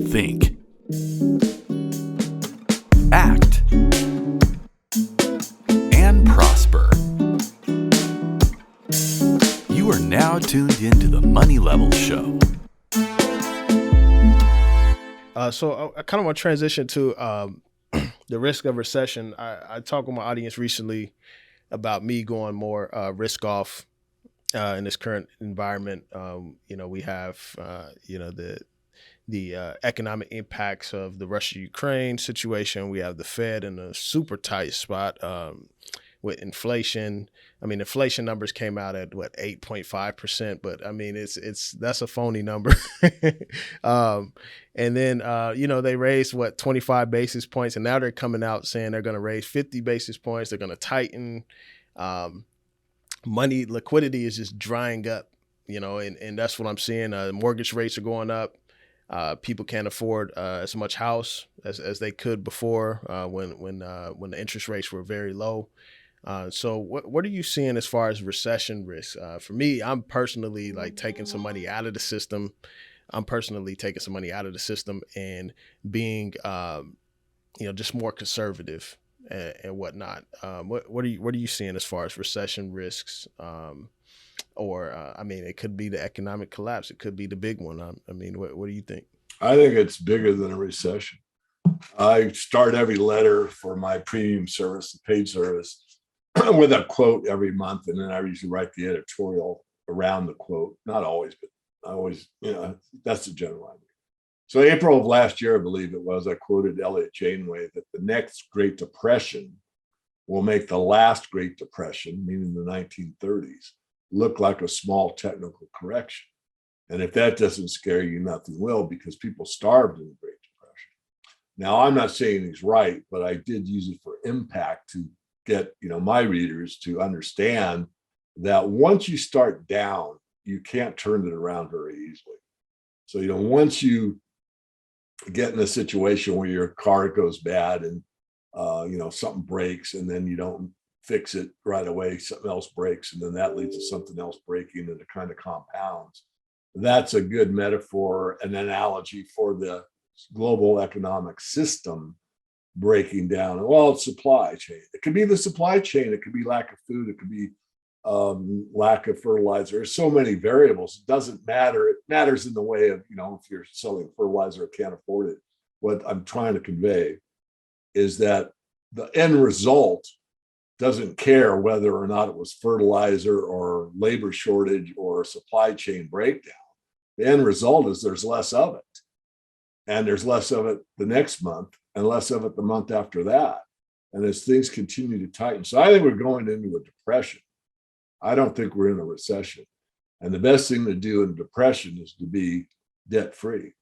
think, act, and prosper. You are now tuned into the Money Level Show. So I kind of want to transition to the risk of recession. I talked with my audience recently about me going more risk off in this current environment. We have the economic impacts of the Russia-Ukraine situation. We have the Fed in a super tight spot with inflation. I mean, inflation numbers came out at 8.5%, but I mean, that's a phony number. And then they raised 25 basis points, and now they're coming out saying they're going to raise 50 basis points. They're going to tighten. Money liquidity is just drying up, and that's what I'm seeing. Mortgage rates are going up. People can't afford as much house as they could before when the interest rates were very low. So what are you seeing as far as recession risk? For me, I'm personally taking some money out of the system. And being, just more conservative and whatnot. What are you seeing as far as recession risks? It could be the economic collapse. It could be the big one. What do you think? I think it's bigger than a recession. I start every letter for my premium service, the paid service, with a quote every month, and then I usually write the editorial around the quote. Not always, but I always, that's the general idea. So April of last year, I believe it was, I quoted Elliot Janeway that the next Great Depression will make the last Great Depression, meaning the 1930s, look like a small technical correction. And if that doesn't scare you, nothing will, because people starved in the Great Depression. Now, I'm not saying he's right, but I did use it for impact to get my readers to understand that once you start down, you can't turn it around very easily. So once you get in a situation where your car goes bad and something breaks, and then you don't fix it right away, something else breaks, and then that leads to something else breaking, and it kind of compounds. That's a good metaphor, an analogy for the global economic system breaking down. Well, it's supply chain. It could be the supply chain. It could be lack of food. It could be lack of fertilizer. There's so many variables. It doesn't matter. It matters in the way of, if you're selling fertilizer or can't afford it. What I'm trying to convey is that the end result doesn't care whether or not it was fertilizer or labor shortage or supply chain breakdown. The end result is there's less of it. And there's less of it the next month and less of it the month after that. And as things continue to tighten. So I think we're going into a depression. I don't think we're in a recession. And the best thing to do in depression is to be debt-free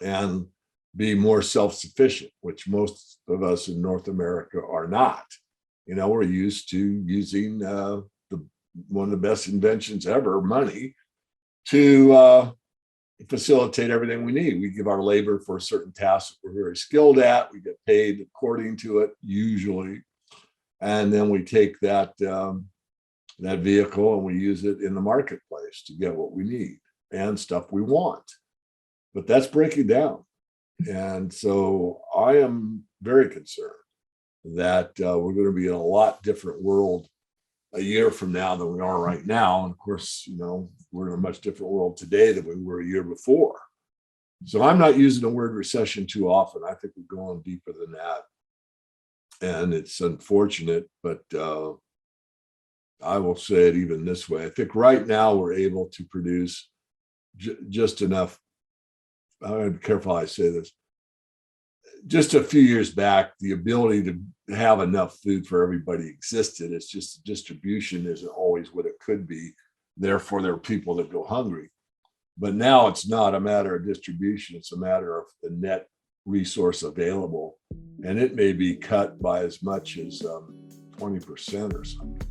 and be more self-sufficient, which most of us in North America are not. We're used to using one of the best inventions ever, money, to facilitate everything we need. We give our labor for a certain task that we're very skilled at. We get paid according to it, usually. And then we take that vehicle and we use it in the marketplace to get what we need and stuff we want. But that's breaking down. And so I am very concerned that we're going to be in a lot different world a year from now than we are right now. And of course, we're in a much different world today than we were a year before. So I'm not using the word recession too often. I think we're going deeper than that. And it's unfortunate, but I will say it even this way. I think right now we're able to produce just enough. I'm going to be careful how I say this. Just a few years back, the ability to have enough food for everybody existed. It's just distribution isn't always what it could be. Therefore, there are people that go hungry. But now it's not a matter of distribution. It's a matter of the net resource available. And it may be cut by as much as 20% or something.